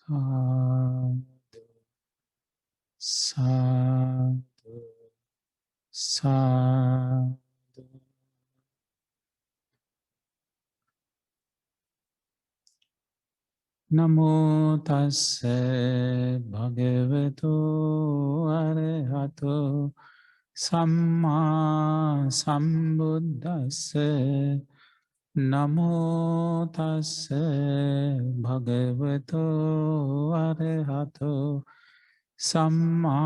Sadhu, sadhu, sadhu. Namo tassa bhagavato arahato samma sambuddhassa. Namo tassa bhagavato arahato samma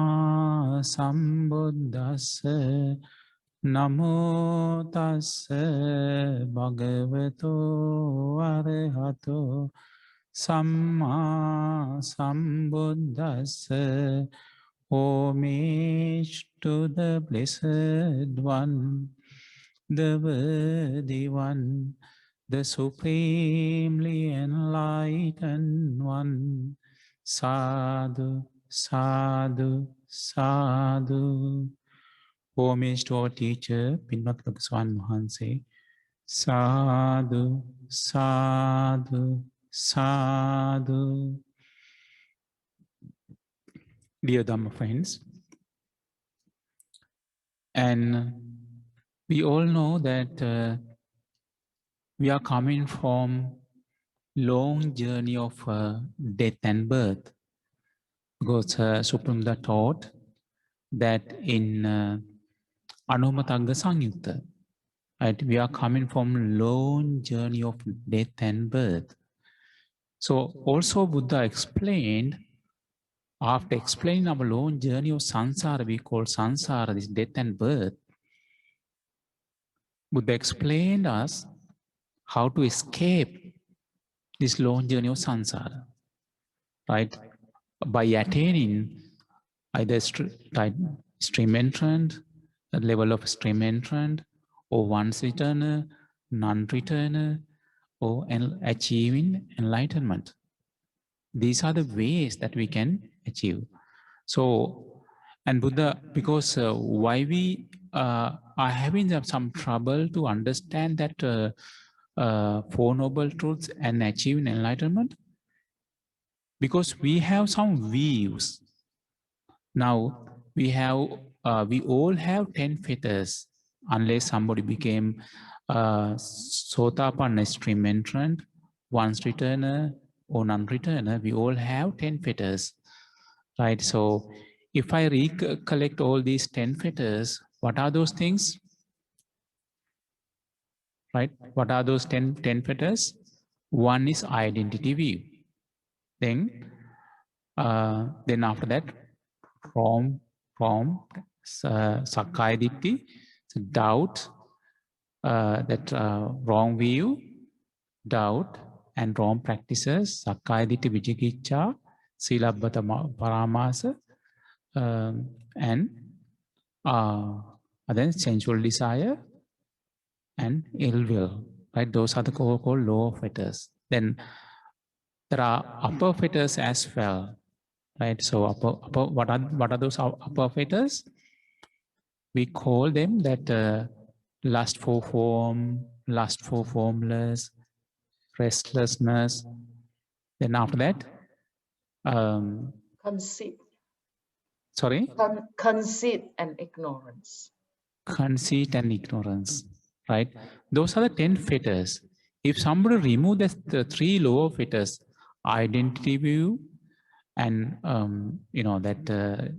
sambuddhassa. Namo tassa bhagavato arahato samma sambuddhassa. Homage to the Blessed One, the Worthy One, the Supremely Enlightened One. Sadhu, sadhu, sadhu. Homage to our teacher, Pinvat Swan Mahanse. Sadhu, sadhu, sadhu. Dear Dhamma friends, and we all know that we are coming from long journey of death and birth, because Supreme Buddha taught that in Anumatagga Samyutta, right, we are coming from long journey of death and birth. So also Buddha explained, after explaining our long journey of samsara, we call samsara, this death and birth, Buddha explained us how to escape this long journey of samsara, right? By attaining either stream entrant, the level of stream entrant, or once returner, non-returner, or achieving enlightenment. These are the ways that we can achieve. So, and Buddha, because why we are having some trouble to understand that Four Noble Truths and achieving enlightenment? Because we have some views. Now, we all have 10 fetters, unless somebody became Sotapanna stream entrant, once returner, or non-returner. We all have 10 fetters, right? So if I recollect all these 10 fetters, what are those things? Right? What are those 10 fetters? One is identity view. Then after that, from Sakkaya Ditthi, doubt, that wrong view, doubt, and wrong practices, Sakkaya Ditthi, Vijikicca, Silabbata Paramasa, and then sensual desire and ill will, right? Those are the called lower fetters. Then there are upper fetters as well, right? So upper what are those upper fetters? We call them that lust for form, lust for formless, restlessness. Then after that, conceit. Sorry? Conceit and ignorance. Conceit and ignorance, right? Those are the 10 fetters. If somebody remove the 3 lower fetters, identity view and that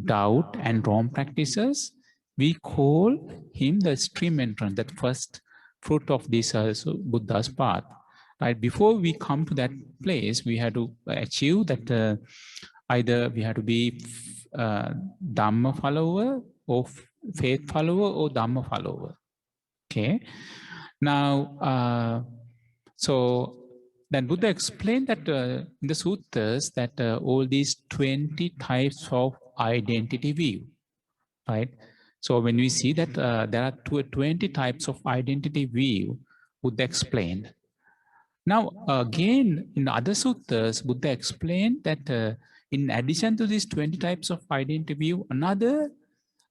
doubt and wrong practices, we call him the stream entrant, that first fruit of this Buddha's path, right? Before we come to that place, we had to achieve that either we have to be Dhamma follower or faith follower or Dhamma follower. Okay. Now, so then Buddha explained that in the suttas that all these 20 types of identity view, right? So when we see that there are 20 types of identity view, Buddha explained. Now, again, in other suttas, Buddha explained that in addition to these 20 types of identity view, another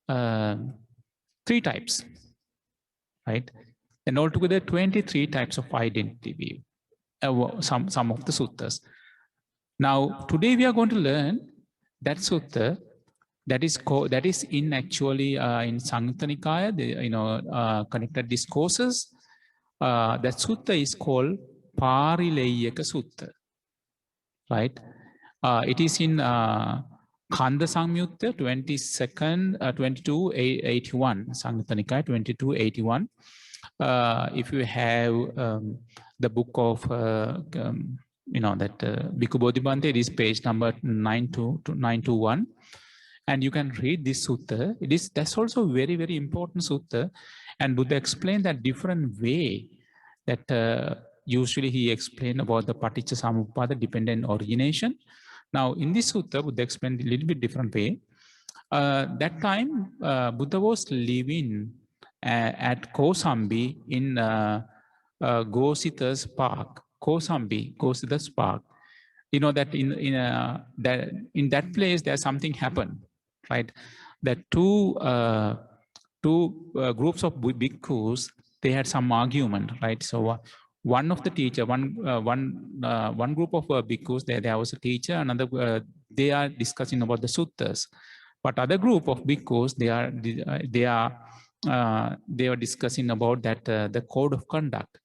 3 types, right? And altogether 23 types of identity view, some of the suttas. Now, today we are going to learn that sutta that is in actually in Samyutta Nikaya, the connected discourses. That sutta is called Pārileyyaka Sutta, right? It is in Khanda Samyutta 22nd, 2281, Samyutta Nikaya 2281. If you have the book of, that Bhikkhu Bodhibhante, it is page number 921. And you can read this sutta. That's also very, very important sutta. And Buddha explained that different way that usually he explained about the Paticca Samuppada dependent origination. Now, in this sutta, Buddha explained a little bit different way. That time, Buddha was living at Kosambi in Gosita's Park. Kosambi, Gosita's Park. You know that in that place, there's something happened, right? That two groups of bhikkhus, they had some argument, right? So one of the teacher, one group of bhikkhus, there was a teacher, another they are discussing about the suttas, but other group of bhikkhus, they were discussing about that the code of conduct.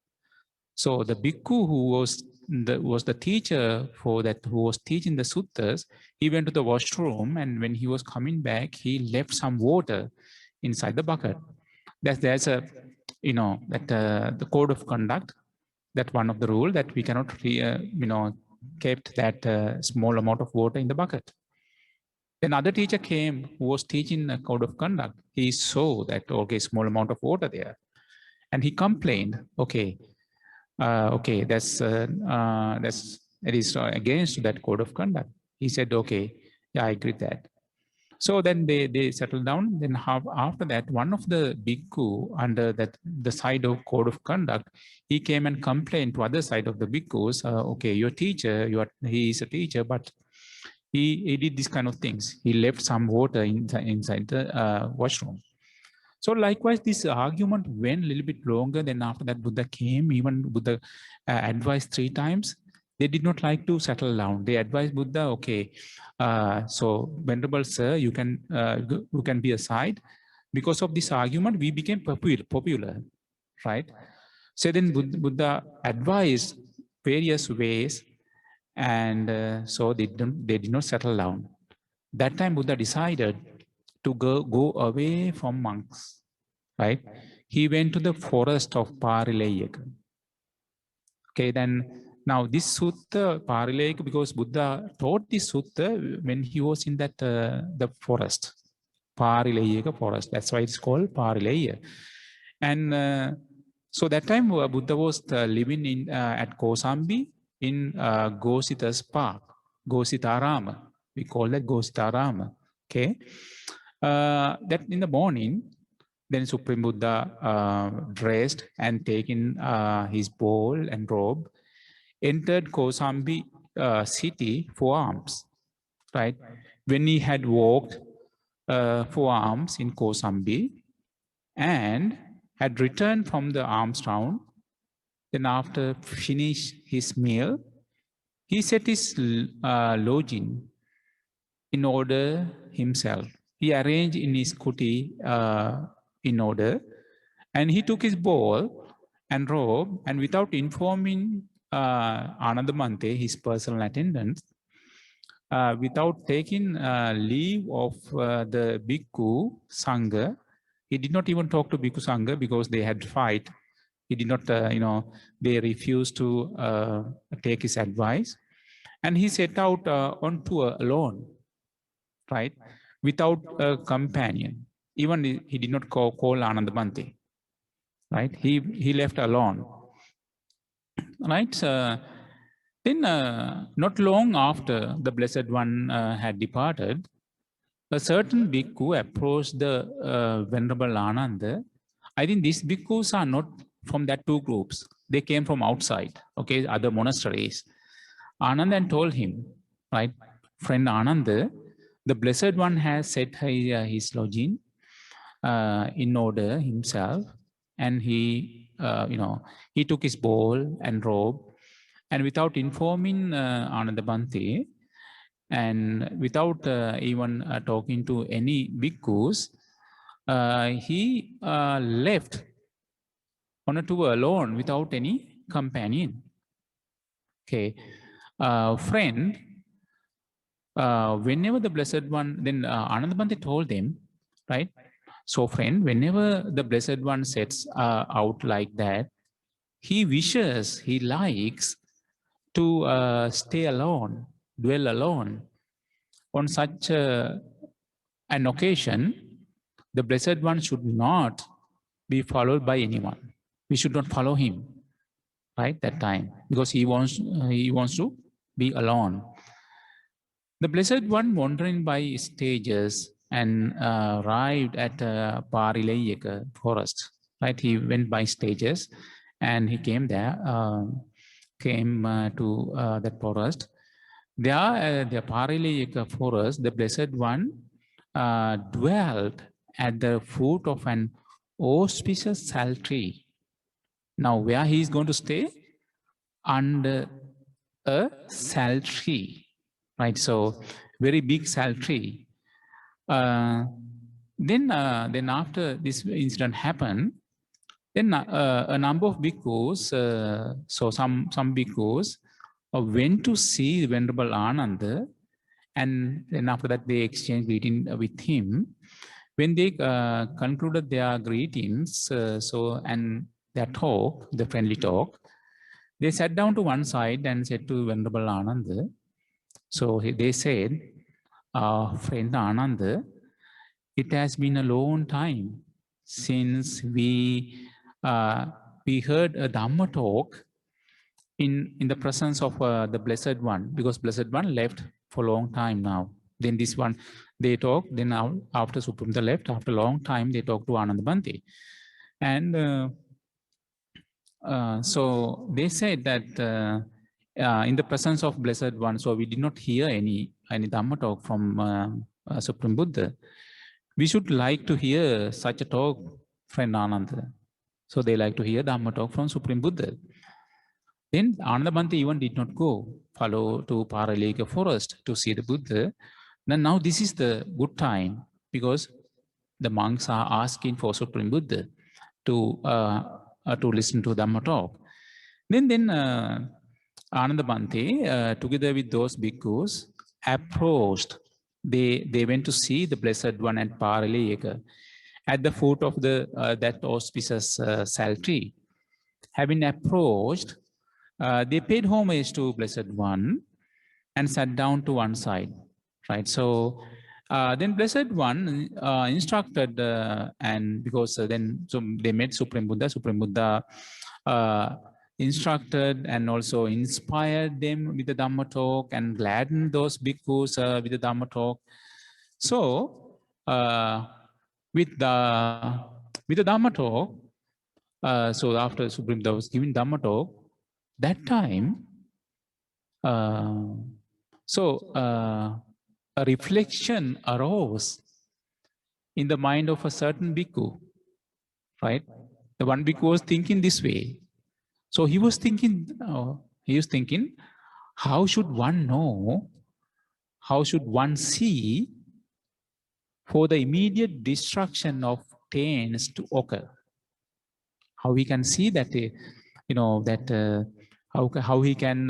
So the bhikkhu who was the teacher for that, who was teaching the suttas, he went to the washroom, and when he was coming back, he left some water inside the bucket. There's a, the code of conduct. That one of the rule that we cannot, kept that small amount of water in the bucket. Another teacher came who was teaching a code of conduct. He saw that, okay, small amount of water there. And he complained, okay, it is against that code of conduct. He said, okay, yeah, I agree that. So then they settled down. Then after that, one of the bhikkhu under the side of code of conduct, he came and complained to other side of the bhikkhus, okay, your teacher, he is a teacher, but he did these kind of things. He left some water inside the washroom. So likewise, this argument went a little bit longer. Then after that, Buddha came. Even Buddha advised 3 times. They did not like to settle down. They advised Buddha, okay, so Venerable Sir, you can be aside. Because of this argument, we became popular, right? So then Buddha advised various ways, and so they did not settle down. That time Buddha decided to go away from monks, right? He went to the forest of Pārileyyaka. Okay, then now this sutta, Pārileyyaka, because Buddha taught this sutta when he was in that the forest, Pārileyyaka forest. That's why it's called Pārileyyaka. And so that time Buddha was living in at Kosambi in Gosita's park, Gositarama. We call that Gositarama. Okay, that in the morning, then Supreme Buddha dressed and taken his bowl and robe, entered Kosambi city 4 arms, right? When he had walked 4 arms in Kosambi and had returned from the alms round, then after finish his meal, he set his lodging in order himself. He arranged in his kuti in order, and he took his bowl and robe, and without informing Anandamante, his personal attendant, without taking leave of the Bhikkhu Sangha, he did not even talk to Bhikkhu Sangha because they had fight. He did not, they refused to take his advice. And he set out on tour alone, right? Without a companion. Even he did not call Anandamante, right? He left alone, right? Then not long after the Blessed One had departed, a certain bhikkhu approached the Venerable Ananda. I think these bhikkhus are not from that 2 groups. They came from outside, okay, other monasteries. Ananda told him, right, friend Ananda, the Blessed One has set his lodging in order himself, and he, he took his bowl and robe, And without informing Anandabante, and without even talking to any bhikkhus, he left on a tour alone without any companion. Okay, friend, whenever the Blessed One, then Anandabante told them, right? So friend, whenever the Blessed One sets out like that, he wishes, he likes to stay alone, dwell alone. On such an occasion, the Blessed One should not be followed by anyone. We should not follow him, right? That time, because he wants to be alone. The Blessed One, wandering by stages and arrived at Pārileyyaka forest. Right, he went by stages, and he came there, to that forest. There, the Pārileyyaka forest, the Blessed One dwelt at the foot of an auspicious sal tree. Now, where he is going to stay? Under a sal tree, right? So, very big sal tree. Then after this incident happened, then a number of bhikkhus, so some bhikkhus went to see Venerable Ananda, and then after that they exchanged greeting with him. When they concluded their greetings, and their talk, the friendly talk, they sat down to one side and said to Venerable Ananda, so they said, friend Ananda, it has been a long time since we heard a Dhamma talk in the presence of the Blessed One, because Blessed One left for a long time now. Then this one, they talk, then now after Supremta left, after a long time, they talk to Anandabante. And so they said that in the presence of Blessed One, so we did not hear any Dhamma talk from Supreme Buddha. We should like to hear such a talk, friend Ananda. So they like to hear Dhamma talk from Supreme Buddha. Then Anandabante even did not follow to Pārileyyaka forest to see the Buddha. Now this is the good time, because the monks are asking for Supreme Buddha to listen to Dhamma talk. Then Anandabante, together with those bhikkhus, approached. They went to see the Blessed One at Pārileyyaka, at the foot of the that auspicious sal tree. Having approached, they paid homage to Blessed One and sat down to one side. Right. So then Blessed One instructed, and because then so they met Supreme Buddha. Supreme Buddha instructed and also inspired them with the Dhamma talk and gladdened those bhikkhus with the Dhamma talk. So with the Dhamma talk, so after Supreme Buddha was giving Dhamma talk, that time, a reflection arose in the mind of a certain bhikkhu, right? The one bhikkhu was thinking this way. So he was thinking, how should one know, how should one see for the immediate destruction of taints to occur? How we can see that, how he can,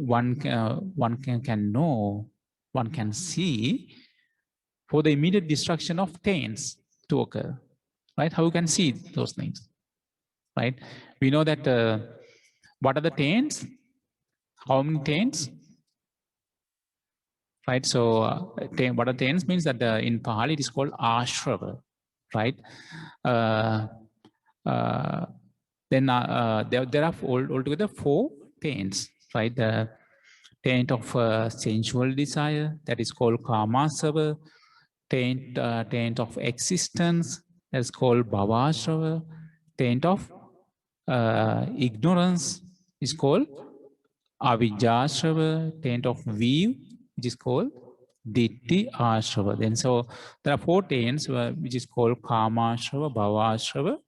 one can know, one can see for the immediate destruction of taints to occur, right? How you can see those things, right? We know that what are the taints? How many taints? Right. So what are taints means that in Pali it is called ashrava, right? Then there are altogether 4 taints, right? The taint of sensual desire, that is called kamasava. Taint of existence, that is called bhavasrava. Taint of ignorance is called avijjasrava. Taint of view, which is called ditti asrava. Then so there are 4 taints which is called kamasrava, bhavasrava,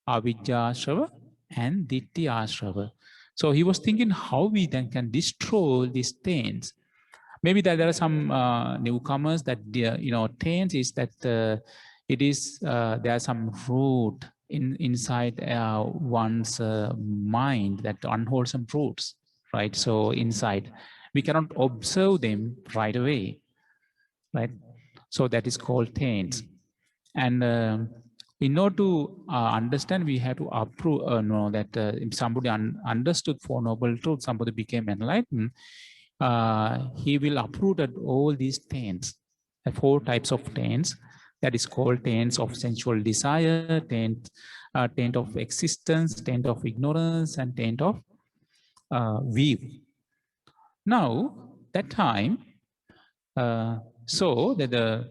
avijjasrava, and ditti asrava. So he was thinking how we then can destroy these taints. Maybe that there are some newcomers that taints is that it is there are some root inside one's mind, that unwholesome roots, right? So inside we cannot observe them right away, right? So that is called taints. And in order to understand, we have to approve, know that if somebody understood Four Noble Truths, somebody became enlightened, he will uproot all these taints, the 4 types of taints. That is called taints of sensual desire, taint of existence, taint of ignorance, and taint of view. Now, that time, so that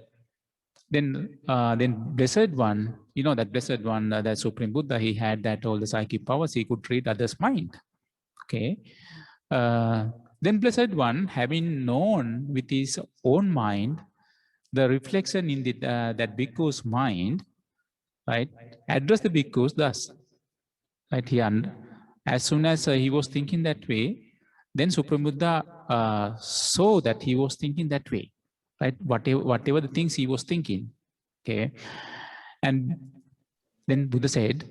then Blessed One, that Blessed One, that Supreme Buddha, he had that all the psychic powers, he could read others' mind. Okay. Then Blessed One, having known with his own mind the reflection in that bhikkhu's mind, right, address the bhikkhus thus, right? As soon as he was thinking that way, then Supreme Buddha saw that he was thinking that way, right? Whatever the things he was thinking, okay. And then Buddha said,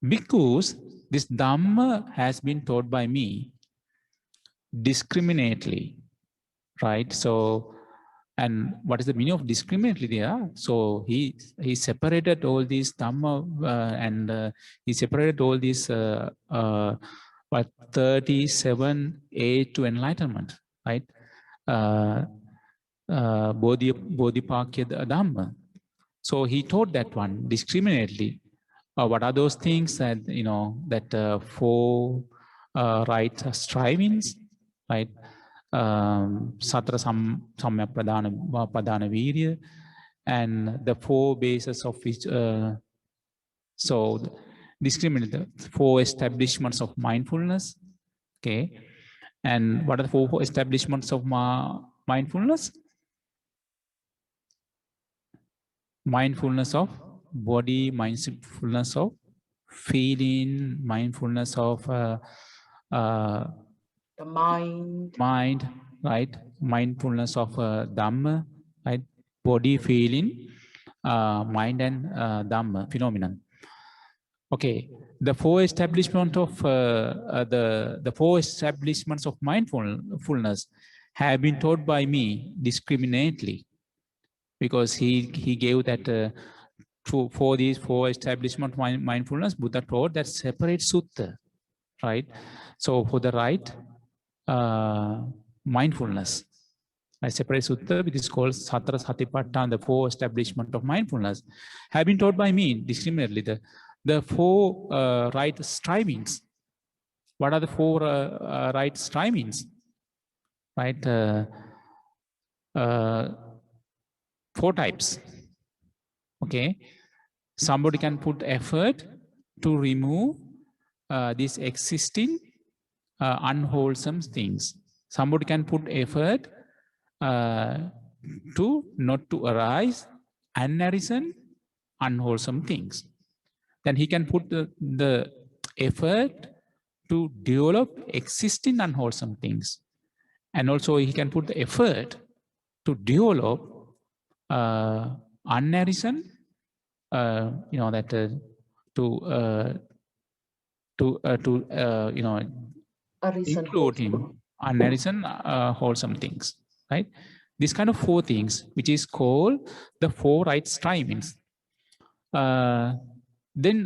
bhikkhus, this Dhamma has been taught by me discriminately, right? So, and what is the meaning of discriminately there? So he separated all these Dhamma and he separated all these 37 age to enlightenment, right? Bodhipakya Dhamma. So he taught that one discriminately. What are those things that, that 4 right strivings, right? Satra Samya Pradana Virya, and the 4 bases of which, so discriminate the 4 establishments of mindfulness, okay? And what are the 4 establishments of mindfulness? Mindfulness of body, mindfulness of feeling, mindfulness of the mind, right? Mindfulness of Dhamma, right? Body, feeling, mind, and Dhamma, phenomenon. Okay, the 4 establishment of the 4 establishments of mindfulness have been taught by me discriminately, because he gave that for these 4 establishment mindfulness, Buddha taught that separate sutta, right? So for the right mindfulness, I separate sutta, which is called Satra Satipatthana, the 4 establishment of mindfulness, have been taught by me discriminately. The 4 right strivings. What are the 4 right strivings? Right? 4 types. Okay. Somebody can put effort to remove these existing unwholesome things. Somebody can put effort to not to arise unarisen unwholesome things. Then he can put the effort to develop existing unwholesome things. And also he can put the effort to develop unarisen, include him unarisen wholesome things, right? This kind of 4 things, which is called the 4 right strivings. Then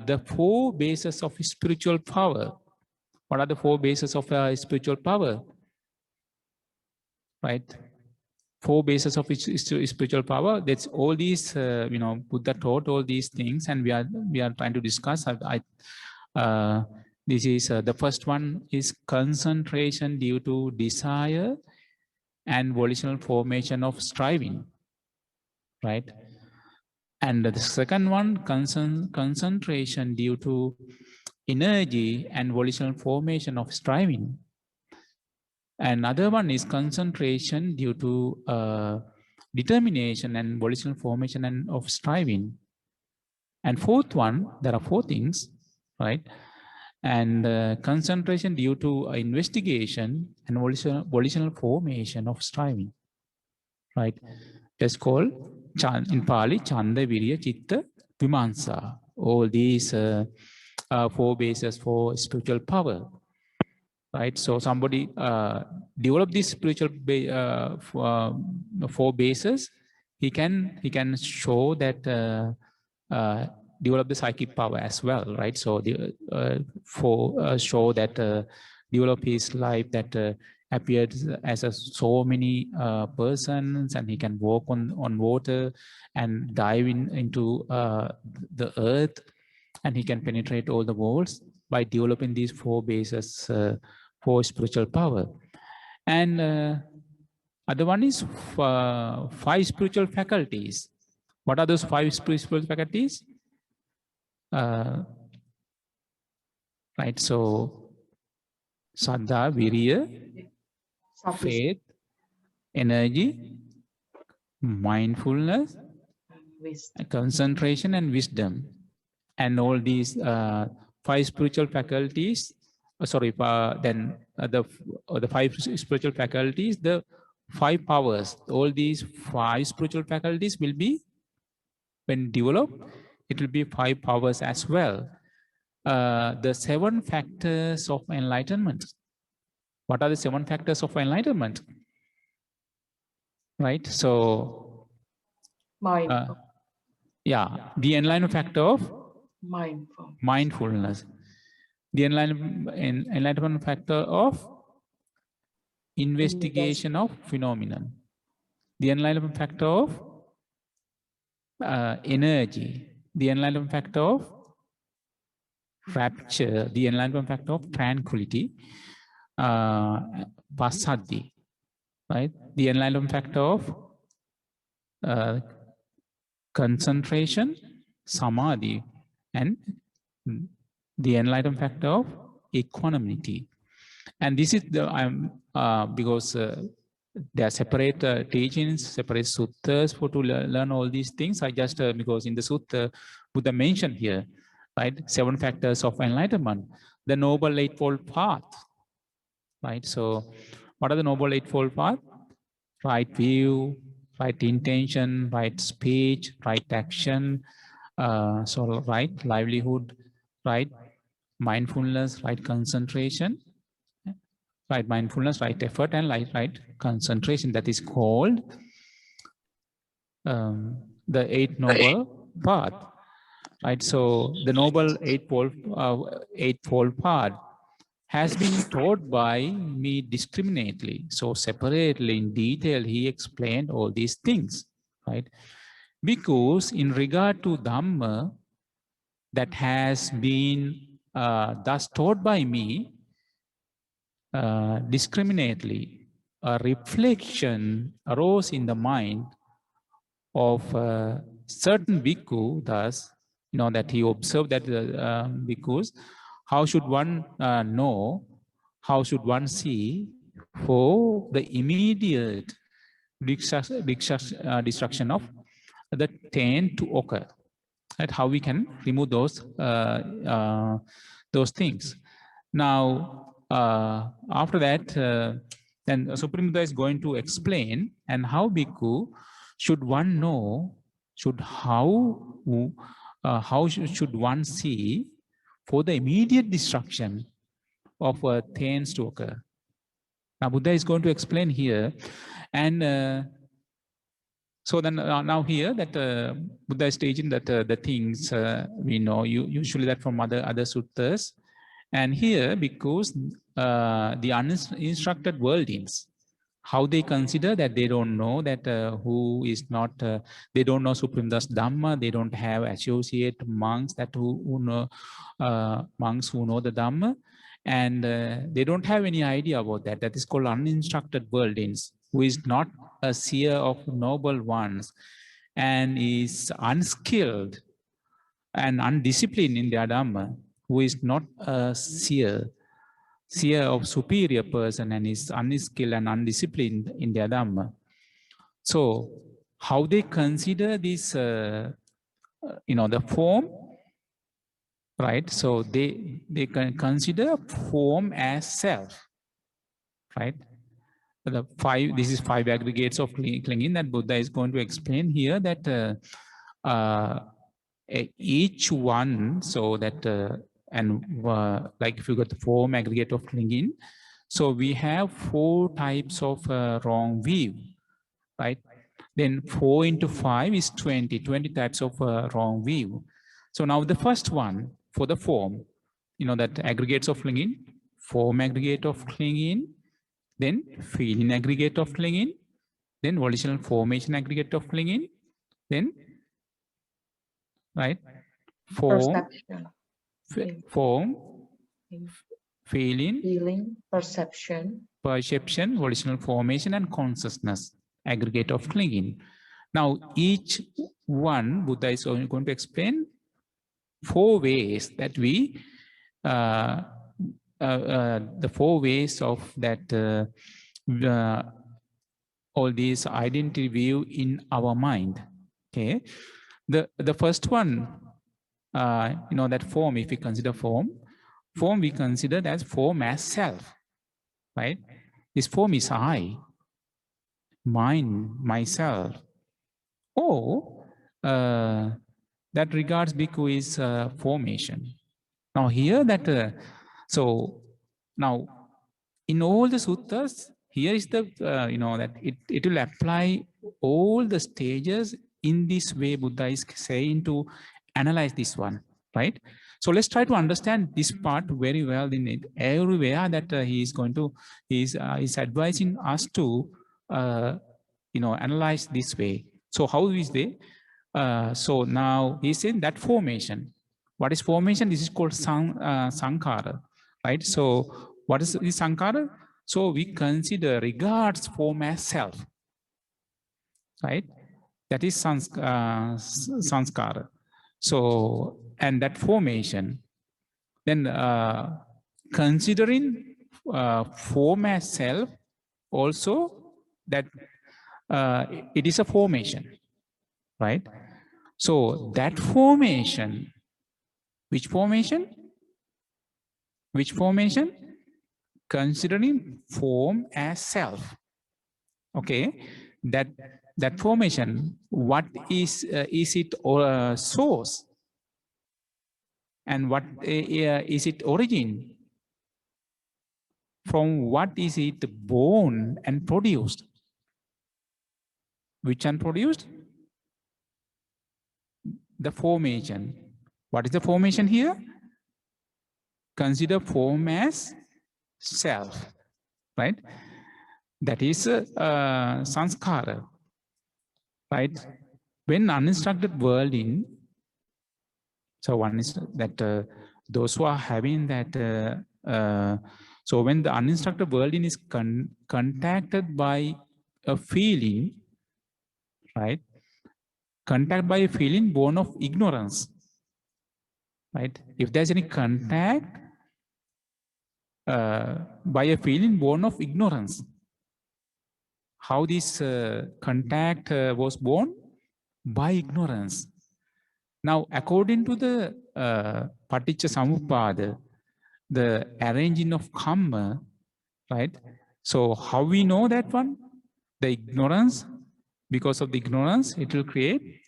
the 4 bases of spiritual power. What are the 4 bases of spiritual power? Right? 4 bases of spiritual power. That's all these, Buddha taught all these things, and we are trying to discuss. This is the first one is concentration due to desire and volitional formation of striving, right? And the second one, concentration due to energy and volitional formation of striving. Another one is concentration due to determination and volitional formation and of striving. And fourth one, there are 4 things, right? and concentration due to investigation and volitional formation of striving, right? That's called in Pali Chanda Virya Chitta Vimansa. All these four bases for spiritual power, right? So somebody develop these spiritual four bases, he can show that develop the psychic power as well, right? So the show that develop his life that appeared as so many persons, and he can walk on water and dive into the earth, and he can penetrate all the worlds by developing these four bases for spiritual power. And other one is five spiritual faculties. What are those five spiritual faculties? Right, so Saddha, Virya, faith, energy, mindfulness, concentration, and wisdom. And all these five spiritual faculties, then the five spiritual faculties, the five powers, all these five spiritual faculties will be, when developed, it will be five powers as well. The seven factors of enlightenment. What are the seven factors of enlightenment? Right, so yeah, the enlightenment factor of mindfulness, the enlightenment factor of investigation of phenomenon, the enlightenment factor of energy, the enlightenment factor of rapture, the enlightenment factor of tranquility, passaddhi, right? The enlightenment factor of concentration, samadhi, and the enlightenment factor of equanimity. And this is the because there are separate teachings, separate suttas for to learn all these things. I just because in the sutta Buddha mentioned here, right, seven factors of enlightenment, the noble eightfold path, right? So what are the noble eightfold path? Right view, right intention, right speech, right action, so right livelihood, right mindfulness, right concentration, right mindfulness, right effort, and right concentration. That is called the Eight Noble Path, right? So the Noble Eightfold Path has been taught by me discriminately. So separately, in detail, he explained all these things, right? Because in regard to Dhamma that has been thus taught by me, discriminately, a reflection arose in the mind of a certain bhikkhu, thus, that he observed that bhikkhus, how should one know, how should one see for the immediate destruction of the taint to occur, right? How we can remove those things. Now, after that, then Supreme Buddha is going to explain, and how bhikkhu should one know, how should one see for the immediate destruction of taints to occur. Now Buddha is going to explain here, and so then now here that Buddha is teaching that the things we know usually that from other suttas, and here because the uninstructed worldlings, how they consider that they don't know that who is not, they don't know Supreme Das Dhamma, they don't have associate monks that who know, monks who know the Dhamma, and they don't have any idea about that. That is called uninstructed worldlings, who is not a seer of noble ones and is unskilled and undisciplined in their Dhamma, who is not a seer of superior person and is unskilled and undisciplined in their Dhamma. So how they consider this, the form, right? So they can consider form as self, right? The five, this is five aggregates of clinging that Buddha is going to explain here, that each one, so that like if you got the form aggregate of clinging, so we have four types of wrong view, right? Then 4 into 5 is 20 types of wrong view. So now the first one for the form, that aggregates of clinging, form aggregate of clinging, then feeling aggregate of clinging, then volitional formation aggregate of clinging, then, right, form, form, feeling, perception, volitional formation, and consciousness aggregate of clinging. Now, each one, Buddha is going to explain 4 ways that we, the 4 ways of that, all these identity view in our mind. Okay, the first one, that form, if we consider form, we consider as form as self, right? This form is I, mine, myself. Or that regards bhikkhu is formation. Now here that, so now in all the suttas, here is the, that it will apply all the stages in this way Buddha is saying to analyze this one, right? So let's try to understand this part very well in it. Everywhere that he is going to, he's advising us to, analyze this way. So how is they? So now he's saying that formation. What is formation? This is called sankhara, right? So what is this sankhara? So we consider regards form as self, right? That is sanskara. So, and that formation, then considering form as self, also that it is a formation, right? So that formation, which formation? Which formation? Considering form as self. Okay, that formation, what is it source, and what is it origin? From what is it born and produced? Which one produced? The formation. What is the formation here? Consider form as self, right? That is sanskara, right? When uninstructed world in, so one is that those who are having that, so when the uninstructed world in is contacted by a feeling, right? Contact by a feeling born of ignorance, right? If there's any contact by a feeling born of ignorance, how this contact was born? By ignorance. Now, according to the Paticca Samuppada, the arranging of karma, right? So how we know that one? The ignorance, because of the ignorance, it will create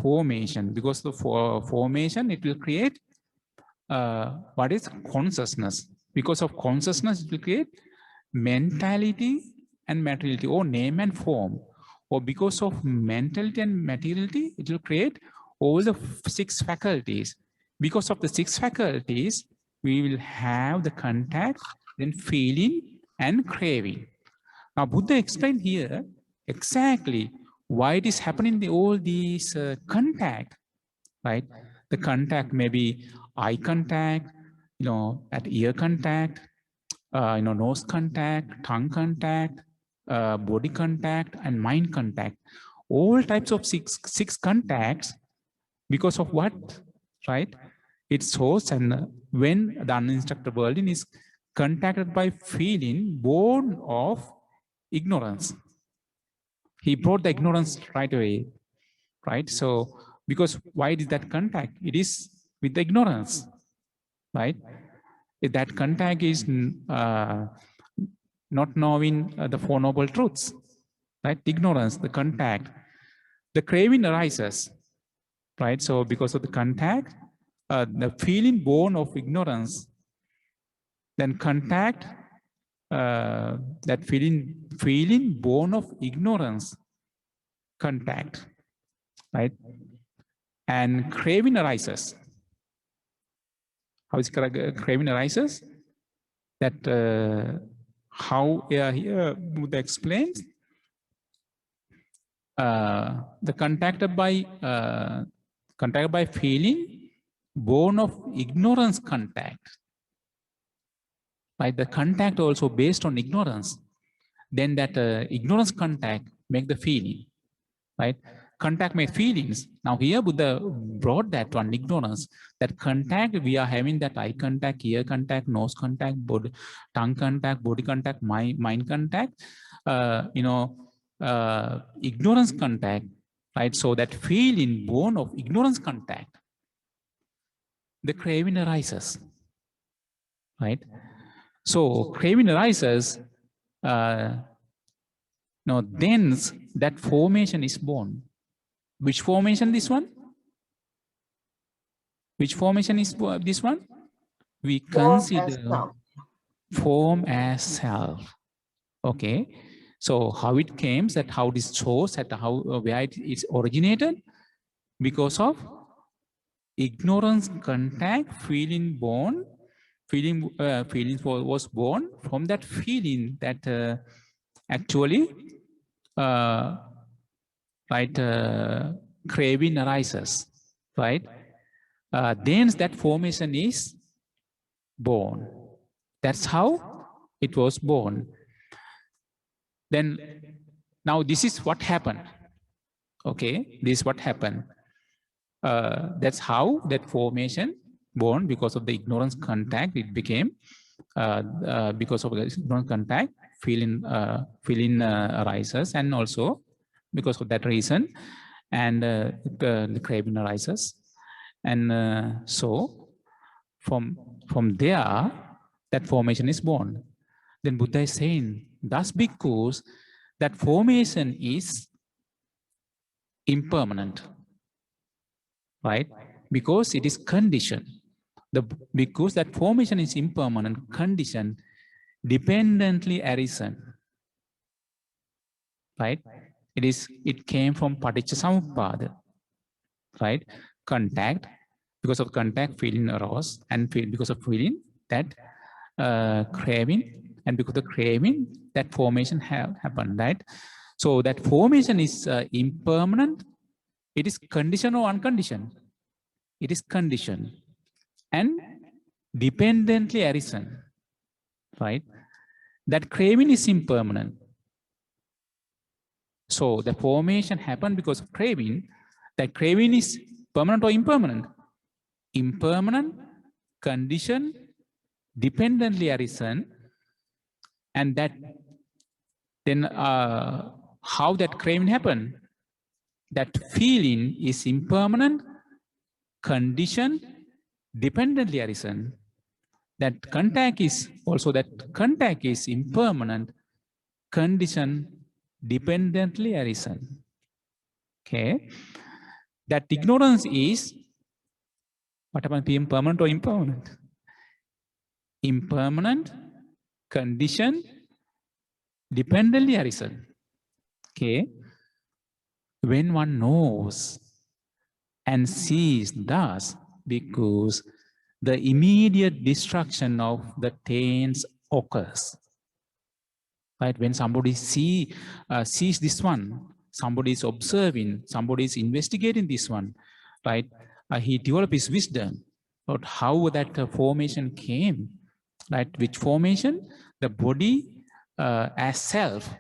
formation. Because of the formation, it will create what is consciousness. Because of consciousness, it will create mentality and materiality, or name and form. Or because of mentality and materiality, it will create all the 6 faculties. Because of the 6 faculties, we will have the contact, then feeling and craving. Now, Buddha explained here exactly why it is happening in all these contact, right? The contact may be eye contact, at ear contact, nose contact, tongue contact, body contact, and mind contact. All types of six contacts, because of what, right? Its source, and when the uninstructed world is contacted by feeling born of ignorance. He brought the ignorance right away, right? So, because why is that contact? It is with the ignorance, right? If that contact is not knowing the Four Noble Truths, right? Ignorance, the contact, the craving arises, right? So because of the contact, the feeling born of ignorance, then contact, that feeling born of ignorance, contact, right? And craving arises. How is craving arises? That how here Buddha explains the contacted by feeling born of ignorance contact, right? The contact also based on ignorance. Then that ignorance contact make the feeling, right? Contact make feelings. Now here Buddha brought that one, ignorance. That contact, we are having that eye contact, ear contact, nose contact, body, tongue contact, body contact, mind contact, ignorance contact, right? So that feeling born of ignorance contact, the craving arises, right? So craving arises, then that formation is born. Which formation this one? Which formation is this one? We consider form as self. Okay. So how it came, that how this chose, that how where it is originated? Because of ignorance contact, feeling born, feelings was born from that feeling that actually craving arises, right? Then that formation is born. That's how it was born. Then now this is what happened. Okay, this is what happened. That's how that formation born, because of the ignorance contact. It became because of the ignorance contact, feeling arises, and also because of that reason, and the craving arises, and so from there, that formation is born. Then Buddha is saying, thus because that formation is impermanent, right? Because it is conditioned. Because that formation is impermanent, condition, dependently arisen, right? It came from Paticca right? Contact, because of contact, feeling arose, and because of feeling, that craving, and because of the craving, that formation happened, right? So that formation is impermanent. It is conditioned or unconditioned? It is conditioned and dependently arisen, right? That craving is impermanent. So the formation happened because of craving. That craving is permanent or impermanent? Impermanent, conditioned, dependently arisen, and that then how that craving happened? That feeling is impermanent, conditioned, dependently arisen. That contact is also, that contact is impermanent, conditioned, dependently arisen. Okay, that ignorance is what happened? Permanent or impermanent? Impermanent, conditioned, dependently arisen. Okay, when one knows and sees thus, because the immediate destruction of the taints occurs. Right? When somebody sees this one, somebody is observing, somebody is investigating this one, right? He develops his wisdom about how that formation came, right? Which formation? The body as self,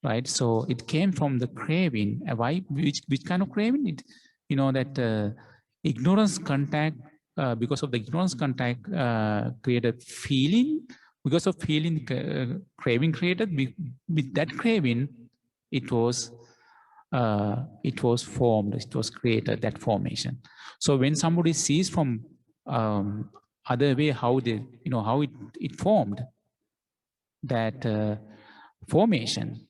right? So it came from the craving. Why? Which kind of craving? It, that ignorance contact. Because of the ignorance contact, created feeling. Because of feeling, craving created. With that craving, it was formed. It was created, that formation. So when somebody sees from other way how they, how it formed that formation,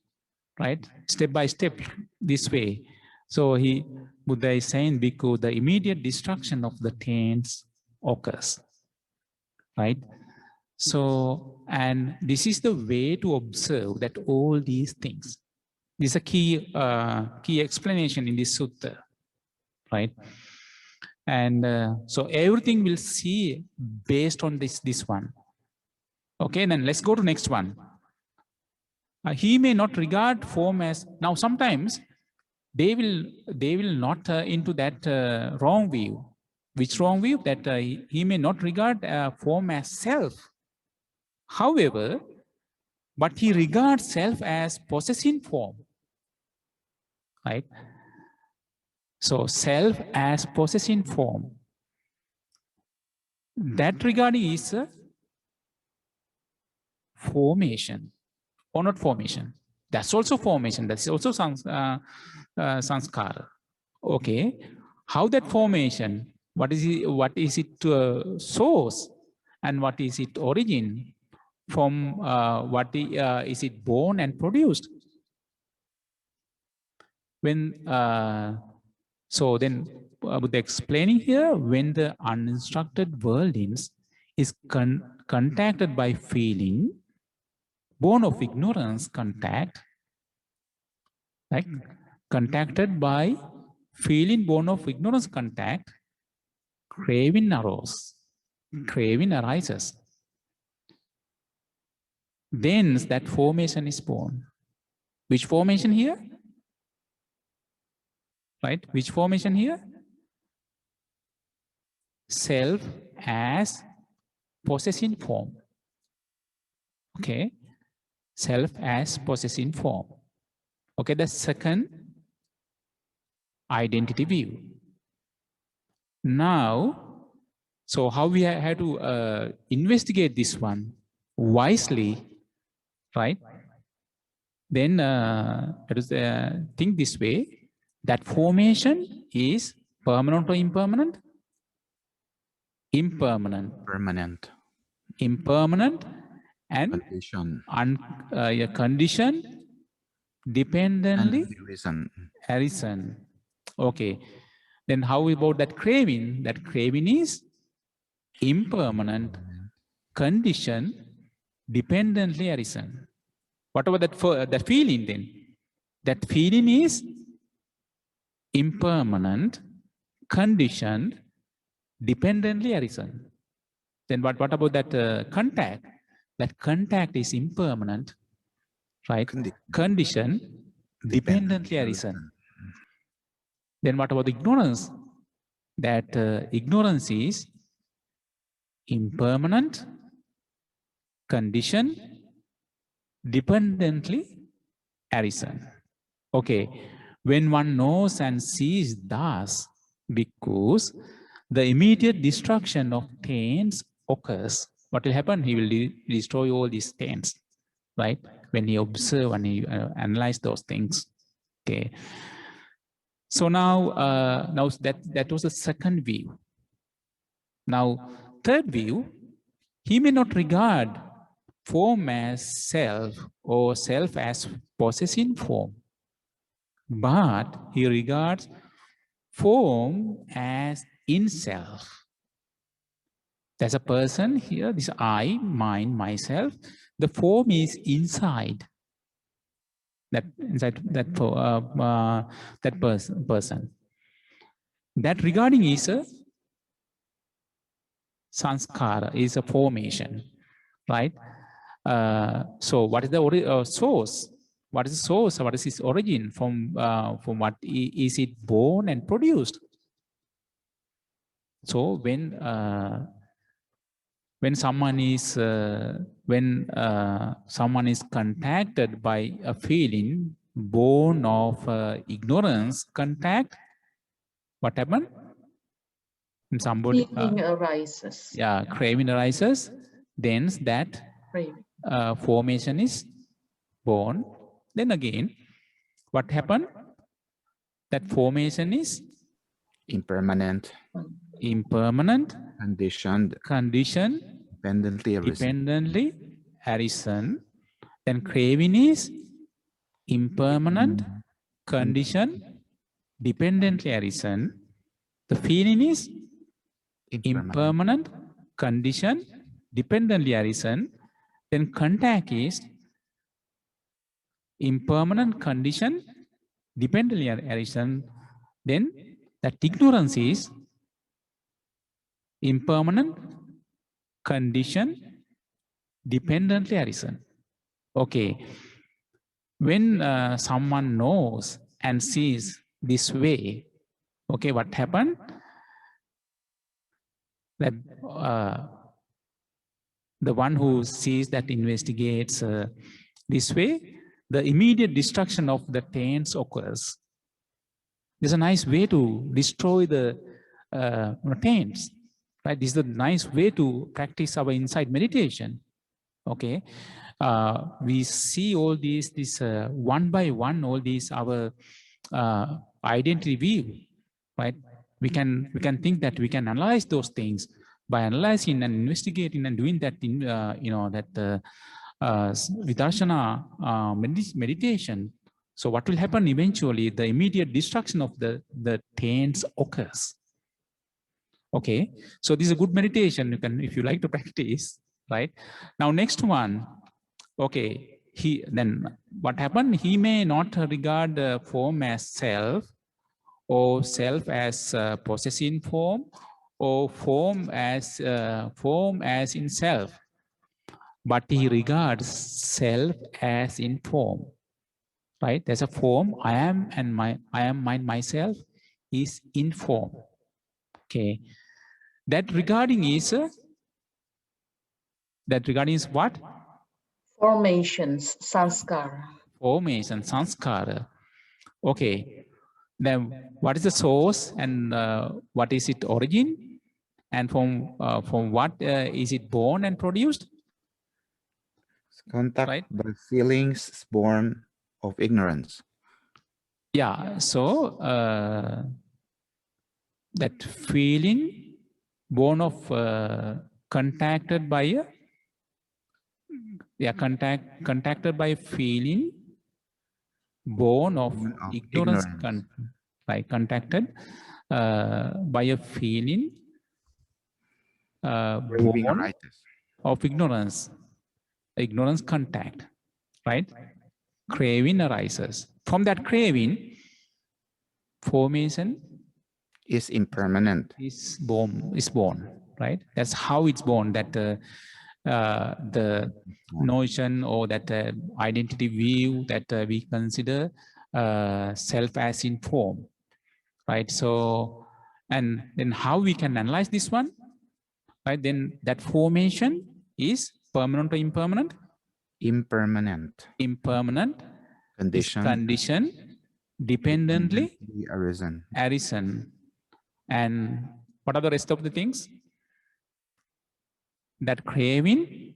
right? Step by step, this way. So Buddha is saying, because the immediate destruction of the taints occurs, right? So, and this is the way to observe that all these things. This is a key explanation in this sutta, right? And so everything will see based on this one. Okay, then let's go to next one. He may not regard form as, now sometimes they will not into that wrong view. Which wrong view? That he may not regard form as self. However, but he regards self as possessing form, right? So self as possessing form. That regarding is formation or not formation. That's also formation. That's also sanskara. Okay, how that formation? What is it source, and what is it origin? From what is it born and produced? When so then with the explaining here, when the uninstructed worldlings is contacted by feeling, born of ignorance, right? Contacted by feeling, born of ignorance, craving arises. Then that formation is born. Which formation here? Right? Which formation here? Self as possessing form. Okay. Self as possessing form. Okay, the second identity view. Now, so how we have to investigate this one wisely, right? Then let us think this way, that formation is permanent or impermanent? Impermanent. Permanent. Impermanent and condition dependently arisen. Okay. Then how about that craving? That craving is impermanent, condition dependently arisen. What about that feeling then? That feeling is impermanent, conditioned, dependently arisen. Then what about that contact? That contact is impermanent, right? Condition, dependently arisen. Then what about ignorance? That ignorance is impermanent, condition, dependently arisen. Okay, when one knows and sees thus, because the immediate destruction of taints occurs, what will happen? He will destroy all these taints, right? When he observe and he analyze those things. Okay. So now that was the second view. Now, third view, he may not regard form as self or self as possessing form, but he regards form as in self. There's a person here, this I, mine, myself. The form is inside that person. That regarding is a sanskara, is a formation, right? So what is the source? What is the source? What is its origin? From what is it born and produced? So when someone is contacted by a feeling born of ignorance, what happened? When somebody feeling arises. Yeah, craving arises. Then that formation is born. Then again, what happened? That formation is impermanent. impermanent, conditioned, conditioned, dependently arisen. dependently arisen. Then craving is impermanent, conditioned, dependently arisen. The feeling is impermanent, conditioned, dependently arisen. Then contact is impermanent, conditioned, dependently arisen. Then that ignorance is impermanent, conditioned, dependently arisen. Okay, when someone knows and sees this way, okay, what happened? That the one who sees that investigates this way, the immediate destruction of the taints occurs. There's a nice way to destroy the taints, right? This is a nice way to practice our insight meditation. Okay, we see all these one by one, all these our identity view, right? We can think that we can analyze those things by analyzing and investigating and doing that in vidarshana meditation. So what will happen eventually? The immediate destruction of the taints occurs. Okay, so this is a good meditation. You can, if you like to practice, right? Now next one. Okay, then what happened? He may not regard form as self, or self as possessing form, or form as in self, but he regards self as in form. Right? There's a form. I am, and I am myself is in form. Okay, that regarding is what? Formations, sanskara. Formation, sanskara. Okay, then what is the source, and what is its origin, and from what is it born and produced? Contact right? by feelings born of ignorance. Yeah, so that feeling born of contacted by a contacted by feeling born of ignorance. Contacted by a feeling born of ignorance. Ignorance contact, right? Craving arises. From that craving, formation is impermanent. Is born, right? That's how it's born. That the notion or that identity view that we consider self as in form, right? So, and then how we can analyze this one, right? Then that formation is permanent or impermanent? Impermanent. Impermanent. Condition. Dependently arisen. And what are the rest of the things? That craving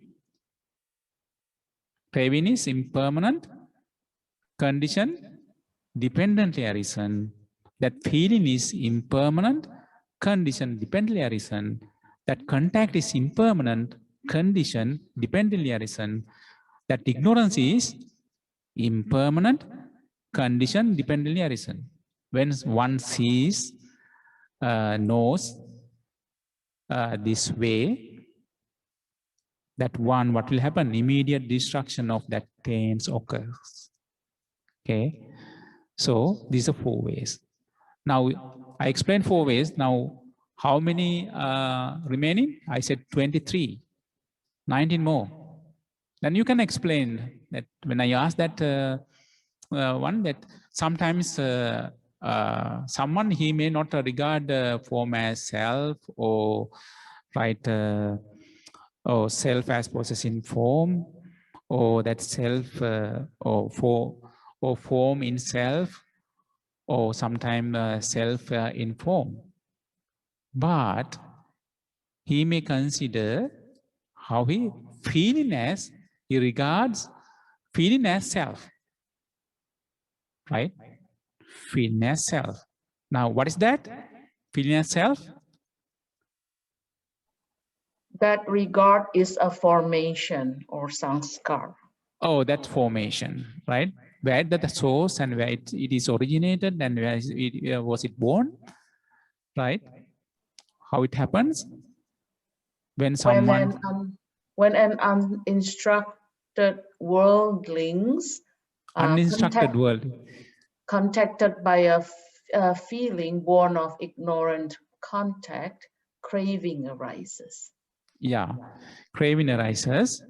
is impermanent, condition, dependently arisen. That feeling is impermanent, condition, dependently arisen. That contact is impermanent, condition, dependently arisen. That ignorance is impermanent, condition, dependently arisen. When one sees, knows this way, that one, what will happen? Immediate destruction of that taints occurs. Okay, so these are 4 ways. Now I explained 4 ways. Now how many remaining? I said 23, 19 more. Then you can explain that when I asked that one, that sometimes someone, he may not regard form as self, or right, or self as possessing form, or that self or form in self, or sometimes self in form. But he may consider how he regards feeling as self, right? Feeling as self. Now, what is that? Feeling as self? That regard is a formation or sanskar. Oh, that's formation, right? Where the source and where it is originated and where was it born, right? How it happens when someone When an uninstructed worldlings uninstructed world, contacted by a feeling born of ignorant contact, craving arises. yeah, craving arises.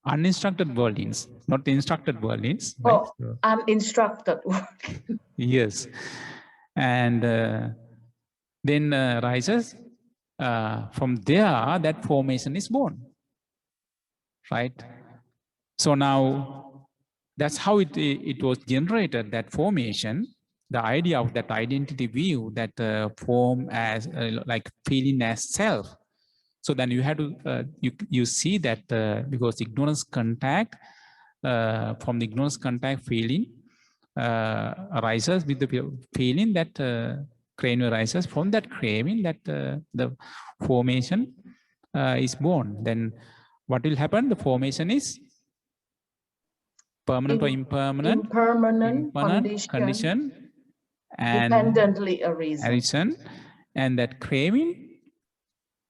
Uninstructed worldlings, not instructed worldlings, right? Oh, uninstructed. Yes, and then rises from there. That formation is born, right? So now that's how it was generated. That formation, the idea of that identity view, that form as like feeling as self. So then you have to you see that because ignorance contact from the ignorance contact feeling arises with the feeling that craving arises from that craving that the formation is born. Then what will happen? The formation is permanent or impermanent? Impermanent condition and dependently arisen. And that craving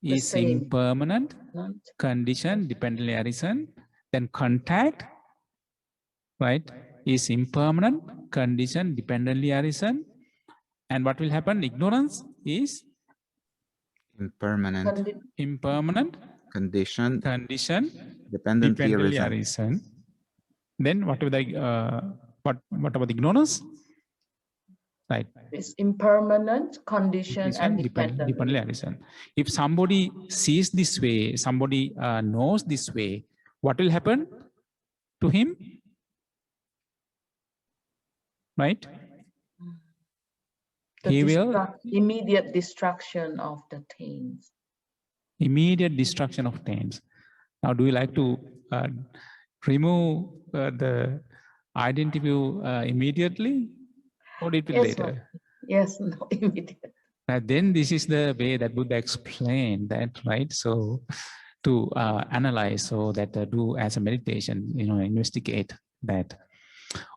is impermanent condition dependently arisen. Then contact, right, is impermanent condition dependently arisen. And what will happen? Ignorance is impermanent condition dependently arisen. Then what about the what about ignorance? Right. It's impermanent condition and dependently arisen. If somebody sees this way, somebody knows this way, what will happen to him? Right? He will immediate destruction of the taints. Immediate destruction of taints. Now, do you like to remove the identity view immediately, or it will later? Yes, no, immediate. Then this is the way that Buddha explained that, right? So to analyze, so that do as a meditation, investigate that.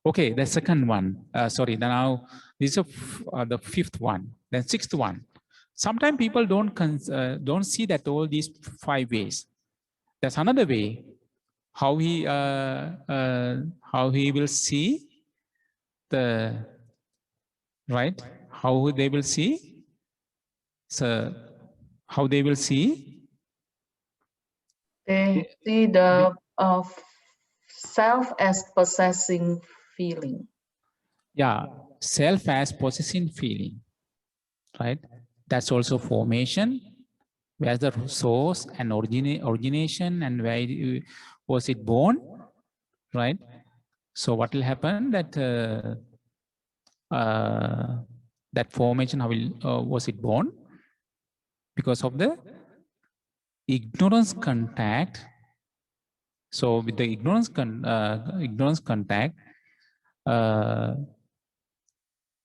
Okay, the second one. Sorry, now this is the fifth one. Then sixth one. Sometimes people don't see that all these 5 ways. There's another way how he will see the right. How they will see. So how they will see. They see the self as possessing feeling. Yeah, self as possessing feeling, right? That's also formation. Where's the source and origination, and where was it born, right? So what will happen? That that formation, how was it born? Because of the ignorance contact. So with the ignorance contact,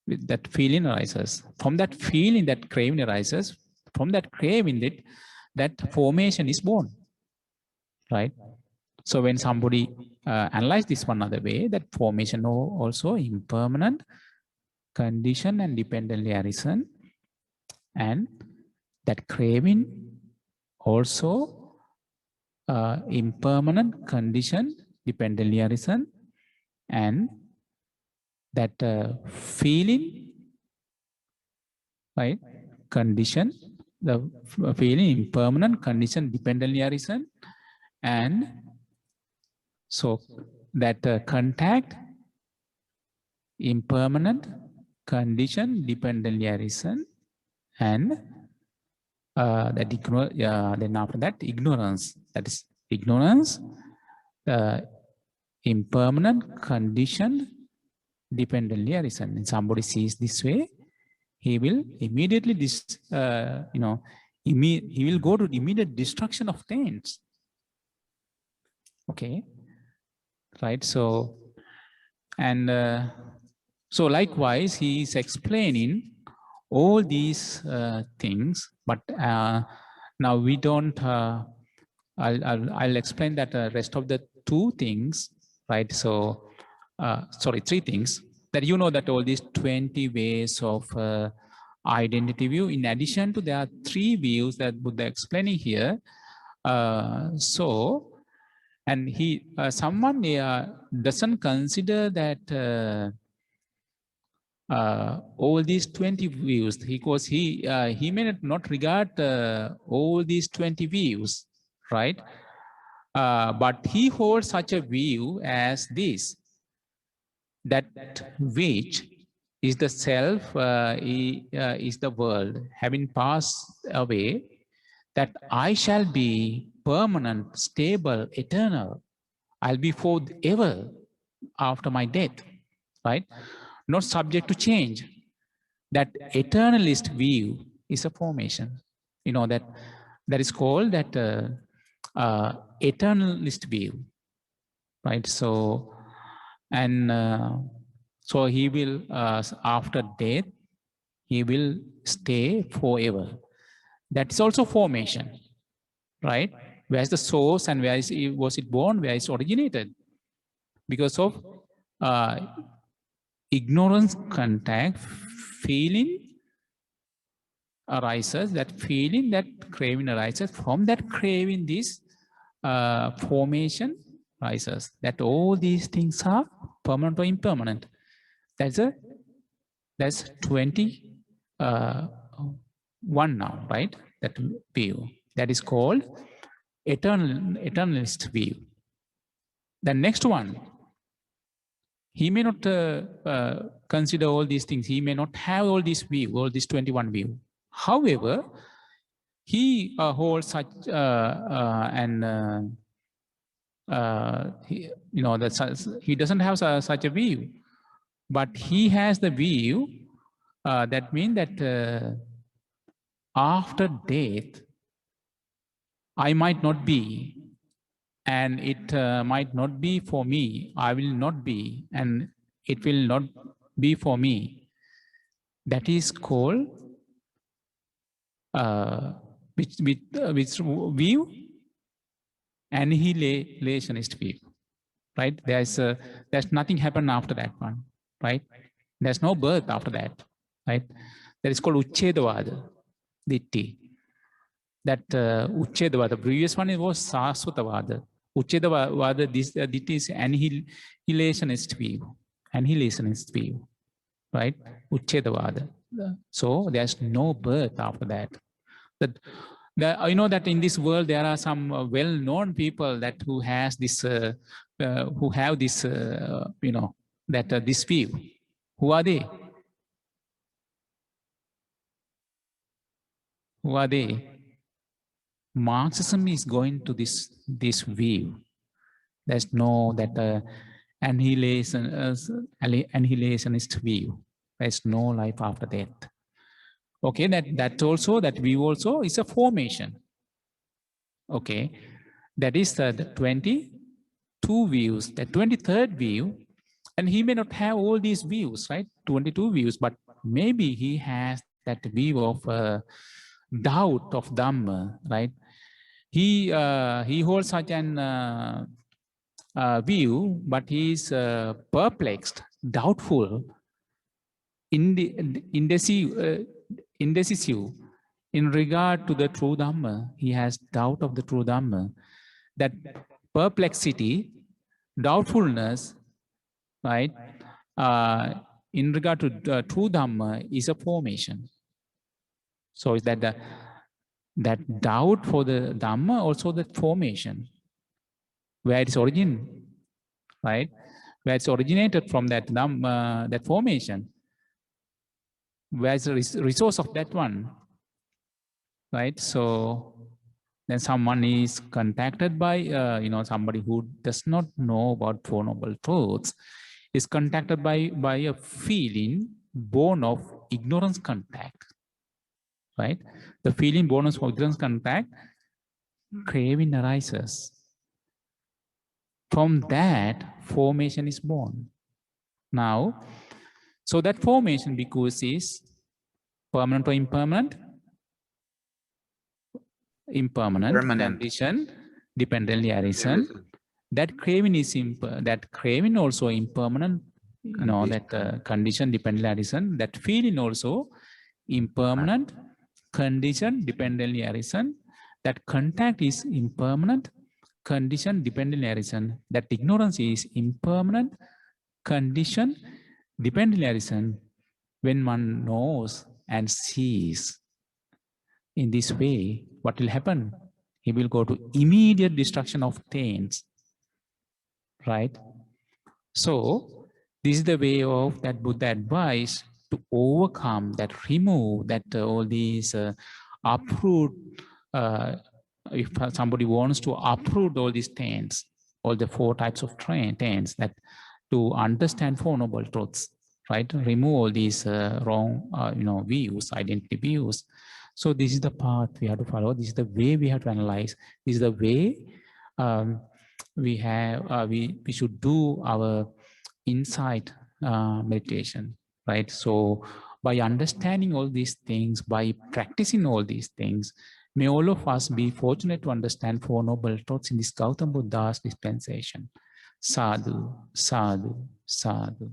with that feeling arises. From that feeling, that craving arises. From that craving, that formation is born, right? So when somebody analyze this one other way, that formation also impermanent condition and dependently arisen, and that craving also impermanent condition dependently arisen, and that feeling, right, condition, the feeling impermanent condition dependently arisen, and so that contact impermanent condition dependently arisen, and then after that ignorance, that is ignorance, impermanent condition dependently arisen. And somebody sees this way, he will immediately he will go to immediate destruction of taints. Okay, right? So, and so likewise, he is explaining all these things, but Now we don't, I'll explain that rest of the two things, right? So, sorry, three things that you know that all these 20 ways of identity view. In addition to, there are three views that Buddha explaining here. So, and he, someone doesn't consider that all these 20 views, because he may not regard all these 20 views, right? But he holds such a view as this, that which is the self, is the world, having passed away, that I shall be permanent, stable, eternal. I'll be forever after my death, right? Not subject to change. That eternalist view is a formation. You know, that is called that eternalist view, right? So, and so he will, after death, he will stay forever. That's also formation, right? Where's the source and where was it born, where it's originated? Because of ignorance contact, feeling arises, that feeling, that craving arises. From that craving, this formation arises. That all these things are permanent or impermanent. That's 21 now, right? That view. That is called eternalist view. The next one, he may not consider all these things. He may not have all this view, all this 21 view. However, he holds such you know, that he doesn't have such a view, but he has the view that means that after death, I might not be, and it might not be for me. I will not be, and it will not be for me. That is called which view? Annihilationist view, right? There's nothing happen after that one, right? There's no birth after that, right? That is called Uchchedavada Ditti. That Uchchedavada, the previous one was Sasvatavada. Uchchedavada, this Ditti is annihilationist view. Annihilationist view, right? Uchchedavada. So there's no birth after that. That you know that in this world there are some well-known people that who has this, who have this, you know, that this view. Who are they? Who are they? Marxism is going to this view. There's no that annihilationist view. There's no life after death. Okay, that also, that view also is a formation. Okay, that is the 22 views. The 23rd view, and he may not have all these views, right? 22 views, but maybe he has that view of doubt of Dhamma, right? He holds such an view, but he is perplexed, doubtful, indecisive in regard to the true Dhamma. He has doubt of the true Dhamma. That perplexity, doubtfulness, right, in regard to true Dhamma is a formation. So is that that doubt for the Dhamma also the formation, where its origin, right, where it's originated from that Dhamma, that formation, where's the resource of that one, right? So then someone is contacted by, you know, somebody who does not know about Four Noble Truths, is contacted by a feeling born of ignorance contact, right? The feeling born of ignorance contact, craving arises. From that, formation is born. Now, so that formation, because is permanent or impermanent? impermanent, condition dependently arisen. That craving is that craving also impermanent, you know, that condition dependently arisen. That feeling also impermanent, condition dependently arisen. That contact is impermanent, condition dependently arisen. That ignorance is impermanent, condition dependently arisen. When one knows and sees in this way, what will happen? He will go to immediate destruction of taints, right? So this is the way of that Buddha advice to overcome, that remove, that all these uproot. If somebody wants to uproot all these taints, all the 4 types of taints, that to understand Four Noble Truths, right? Remove all these wrong, views, identity views. So this is the path we have to follow. This is the way we have to analyze. This is the way we have. We should do our insight meditation, right? So by understanding all these things, by practicing all these things, may all of us be fortunate to understand Four Noble Truths in this Gautam Buddha's dispensation. Sadhu, sadhu, sadhu.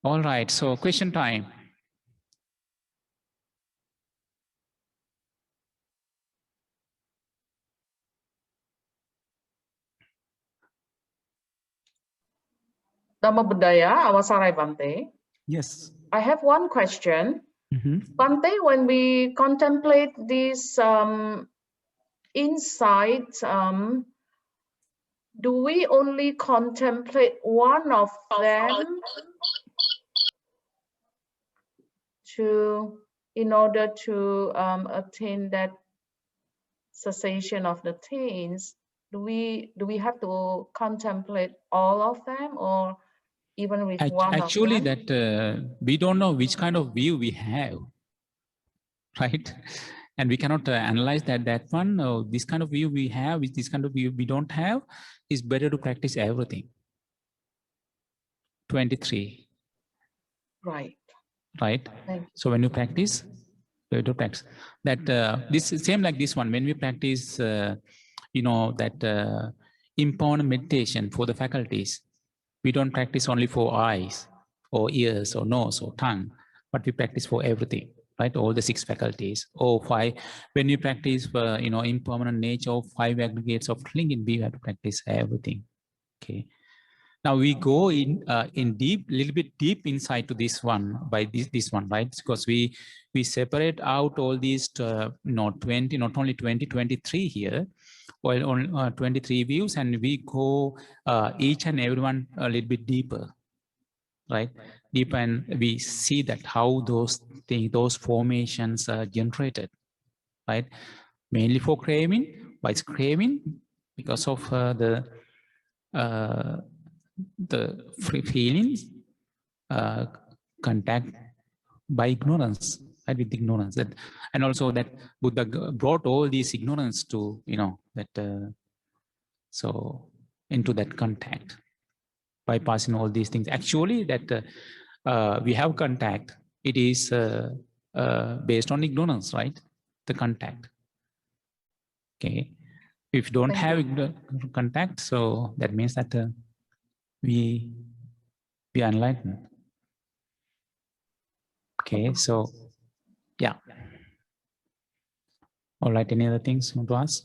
All right, so question time. Dhamma Buddhaya, Avasarai Bante. Yes. I have one question. Bante, when we contemplate this insight, do we only contemplate one of them in order to attain that cessation of the taints? Do we have to contemplate all of them, or even with one actually of them? that we don't know which kind of view we have, right? And we cannot analyze that one, this kind of view we have, with this kind of view we don't have. It's better to practice everything. 23. Right. Right. So when you practice, that this is same like this one. When we practice, that impermanent meditation for the faculties, we don't practice only for eyes or ears or nose or tongue, but we practice for everything, right? All the 6 faculties or 5. When you practice, impermanent nature of 5 aggregates of lingam, we have to practice everything. Okay. Now we go in deep, little bit deep inside to this one by this one, right? Because we separate out all these, not only 20, 23 here, well, on 23 views, and we go each and every one a little bit deeper, right? Deep, and we see that how those things, those formations are generated, right? Mainly for craving, by its craving, because of the free feelings, contact by ignorance, right? With ignorance, that, and also that Buddha brought all these ignorance to, that so into that contact by passing all these things. Actually, that we have contact. It is based on ignorance, right? The contact. Okay. If you don't have contact, so that means that we are enlightened. Okay, so yeah. All right, any other things you want to ask?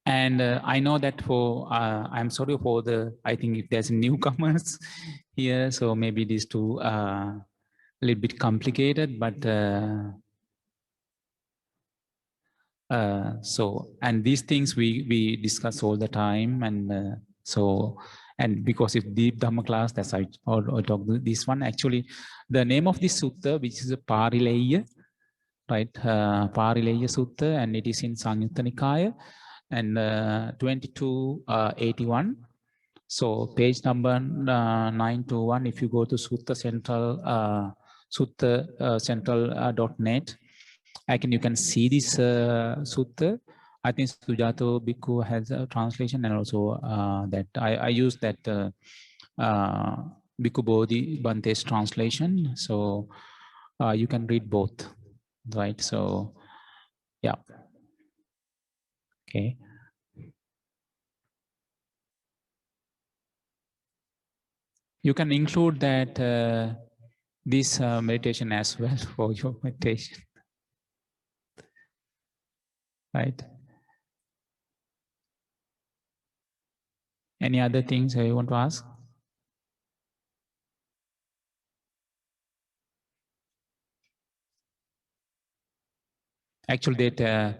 And I know that for, I'm sorry for I think if there's newcomers here, so maybe these two a little bit complicated, but and these things we discuss all the time, and and because it's deep Dhamma class, that's why I talk this one. Actually, the name of this sutta, which is a Pārileyyaka, right? Pārileyyaka Sutta, and it is in Samyutta Nikaya, and 2281. So page number 921. If you go to Sutta Central, Central.net, you can see this sutta. I think Sujato Bhikkhu has a translation, and also that I use that Bhikkhu Bodhi Bante's translation. So you can read both. right? So, yeah. Okay. You can include that this meditation as well for your meditation, right? Any other things you want to ask? Actually, that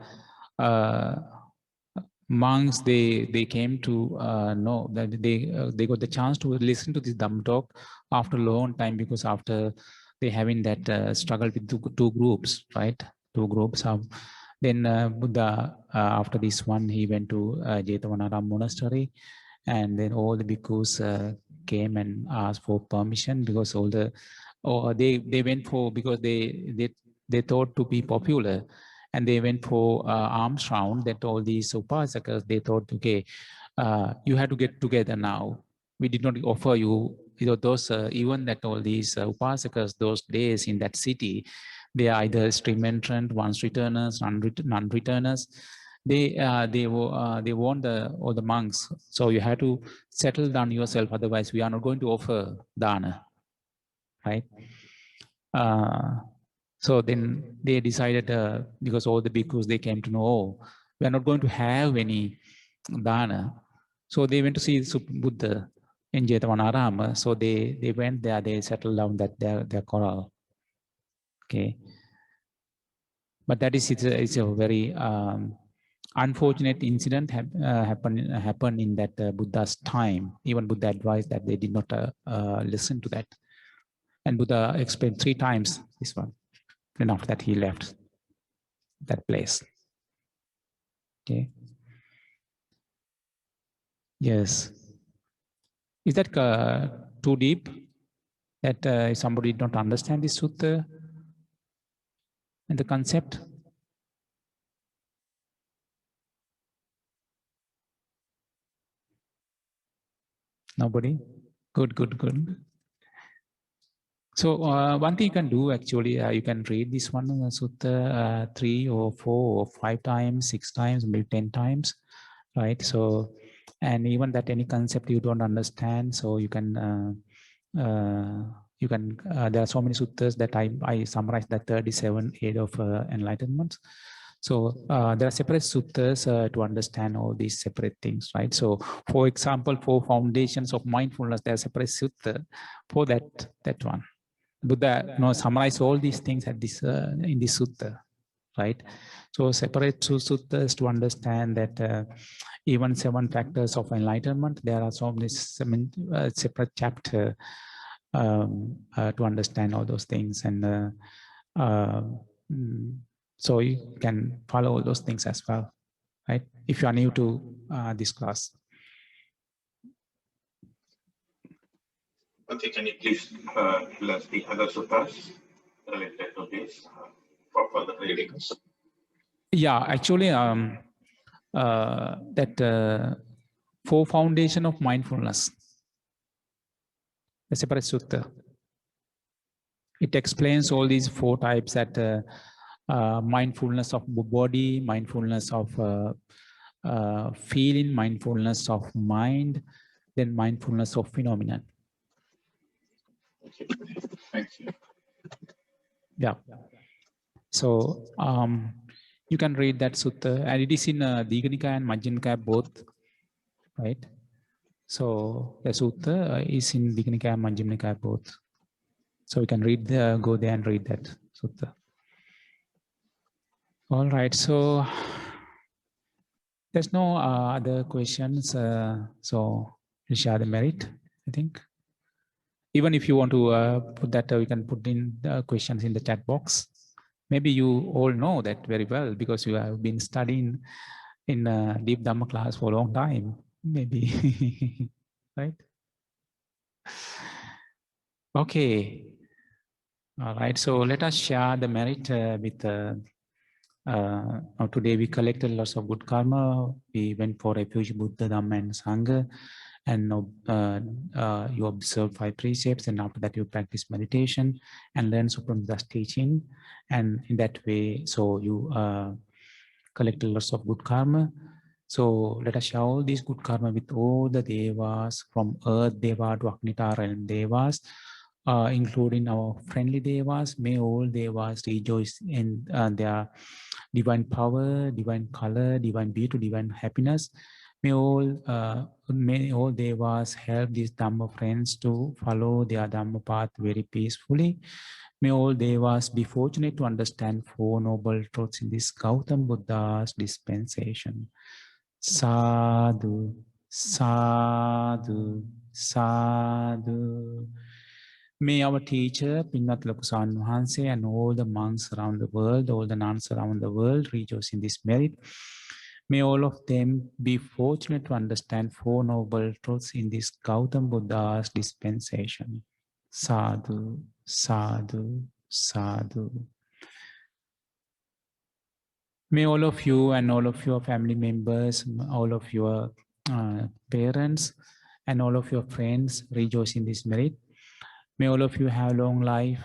monks they came to know that they got the chance to listen to this Dham talk after a long time, because after they having that struggle with two groups, right? Two groups of. Then Buddha, after this one, he went to Jetavanaram monastery, and then all the bhikkhus came and asked for permission, because all the they went for, because they thought to be popular, and they went for arms round, that all these upasakas, they thought, okay, you have to get together now. We did not offer you, those even that all these upasakas those days in that city, they are either stream entrant, once returners, non-returners. They want all the monks. So you have to settle down yourself. Otherwise, we are not going to offer dana, right? So then they decided, because all the bhikkhus, they came to know, oh, we are not going to have any dana. So they went to see Buddha in Jetavanaram. So they went there, they settled down that their corral. Okay. But that is, it's a very unfortunate incident happened in that Buddha's time. Even Buddha advised that they did not listen to that. And Buddha explained 3 times this one. And after that, he left that place. Okay. Yes. Is that too deep? That somebody did not understand this sutta and the concept? Nobody? Good, good, good. So one thing you can do, actually, you can read this one sutta 3 or 4 or 5 times, 6 times, maybe 10 times, right? So, and even that any concept you don't understand, so you can there are so many suttas that I summarized, that 37 aid of enlightenment. So there are separate suttas to understand all these separate things, right? So, for example, for foundations of mindfulness, there are separate sutta for that one. Buddha summarize all these things at this in this sutta, right? So separate suttas to understand that even 7 factors of enlightenment, there are so many separate chapter to understand all those things, and so you can follow all those things as well, right? If you are new to this class. Okay, can you please tell us the other suttas related to this for further reading? Yeah, actually, that 4 foundation of mindfulness, the separate sutta. It explains all these 4 types, that mindfulness of body, mindfulness of feeling, mindfulness of mind, then mindfulness of phenomenon. Okay, thank you. Yeah. So you can read that sutta, and it is in Digha Nikaya and Majjhima Nikaya both, right? So the sutta is in Digha Nikaya and Majjhima Nikaya both. So you can read go there and read that sutta. All right. So there's no other questions. So we'll share the merit, I think. Even if you want to put that, we can put in the questions in the chat box. Maybe you all know that very well because you have been studying in deep Dhamma class for a long time, maybe, right? Okay. All right. So let us share the merit with. Today we collected lots of good karma. We went for refuge Buddha, Dhamma, and Sangha, and you observe 5 precepts, and after that you practice meditation and learn Suprama's teaching, and in that way, so you collect lots of good karma. So let us share all this good karma with all the devas, from earth deva to Agnitara realm devas, including our friendly devas. May all devas rejoice in their divine power, divine color, divine beauty, divine happiness. May all devas help these Dhamma friends to follow their Dhamma path very peacefully. May all devas be fortunate to understand 4 noble truths in this Gautam Buddha's dispensation. Sadhu, sadhu, sadhu. May our teacher, Pingat Lakusan Mahanse, and all the monks around the world, all the nuns around the world rejoice in this merit. May all of them be fortunate to understand 4 noble truths in this Gautam Buddha's dispensation. Sadhu, sadhu, sadhu. May all of you and all of your family members, all of your parents, and all of your friends rejoice in this merit. May all of you have long life,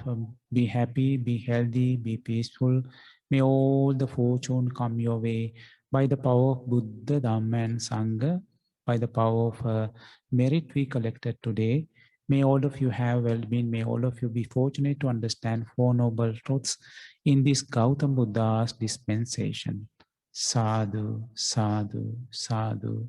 be happy, be healthy, be peaceful. May all the fortune come your way by the power of Buddha, Dhamma, and Sangha, by the power of merit we collected today. May all of you have well-being. May all of you be fortunate to understand 4 noble truths in this Gautam Buddha's dispensation. Sadhu, sadhu, sadhu.